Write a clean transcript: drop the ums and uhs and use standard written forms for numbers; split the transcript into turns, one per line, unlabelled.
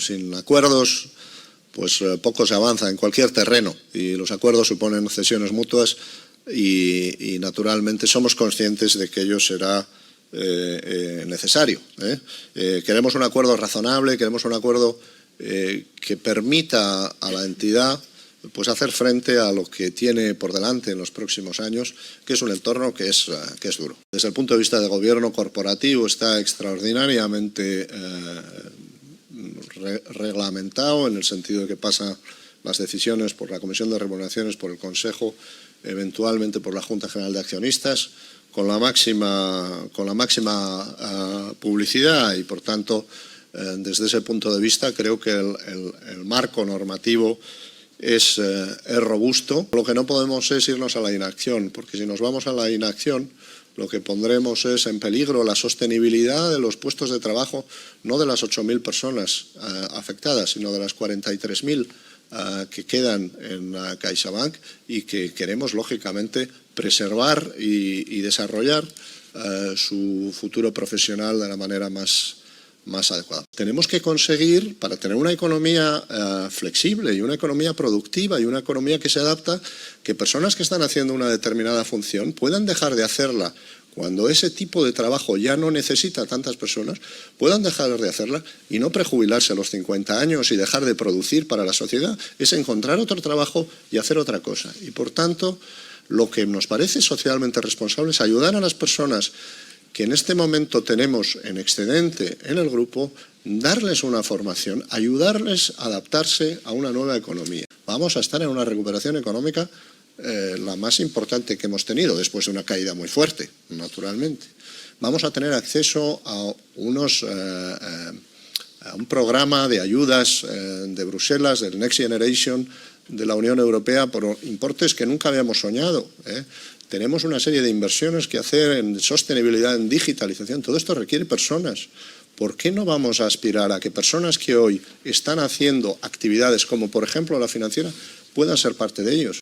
Sin acuerdos, pues poco se avanza en cualquier terreno, y los acuerdos suponen cesiones mutuas y naturalmente somos conscientes de que ello será necesario. Queremos un acuerdo razonable, queremos un acuerdo que permita a la entidad pues hacer frente a lo que tiene por delante en los próximos años, que es un entorno que es duro. Desde el punto de vista de gobierno corporativo está extraordinariamente reglamentado, en el sentido de que pasan las decisiones por la Comisión de Remuneraciones, por el Consejo, eventualmente por la Junta General de Accionistas, con la máxima publicidad, y por tanto desde ese punto de vista creo que el marco normativo es robusto. Lo que no podemos es irnos a la inacción, porque si nos vamos a la inacción lo que pondremos es en peligro la sostenibilidad de los puestos de trabajo, no de las 8.000 personas afectadas, sino de las 43.000 que quedan en CaixaBank, y que queremos lógicamente preservar y desarrollar su futuro profesional de la manera más adecuada. Tenemos que conseguir, para tener una economía flexible y una economía productiva y una economía que se adapta, que personas que están haciendo una determinada función puedan dejar de hacerla cuando ese tipo de trabajo ya no necesita tantas personas, puedan dejar de hacerla y no prejubilarse a los 50 años y dejar de producir para la sociedad. Es encontrar otro trabajo y hacer otra cosa. Y por tanto, lo que nos parece socialmente responsable es ayudar a las personas que en este momento tenemos en excedente en el grupo, darles una formación, ayudarles a adaptarse a una nueva economía. Vamos a estar en una recuperación económica la más importante que hemos tenido, después de una caída muy fuerte, naturalmente. Vamos a tener acceso a un programa de ayudas de Bruselas, del Next Generation de la Unión Europea, por importes que nunca habíamos soñado. Tenemos una serie de inversiones que hacer en sostenibilidad, en digitalización. Todo esto requiere personas. ¿Por qué no vamos a aspirar a que personas que hoy están haciendo actividades como, por ejemplo, la financiera, puedan ser parte de ellos?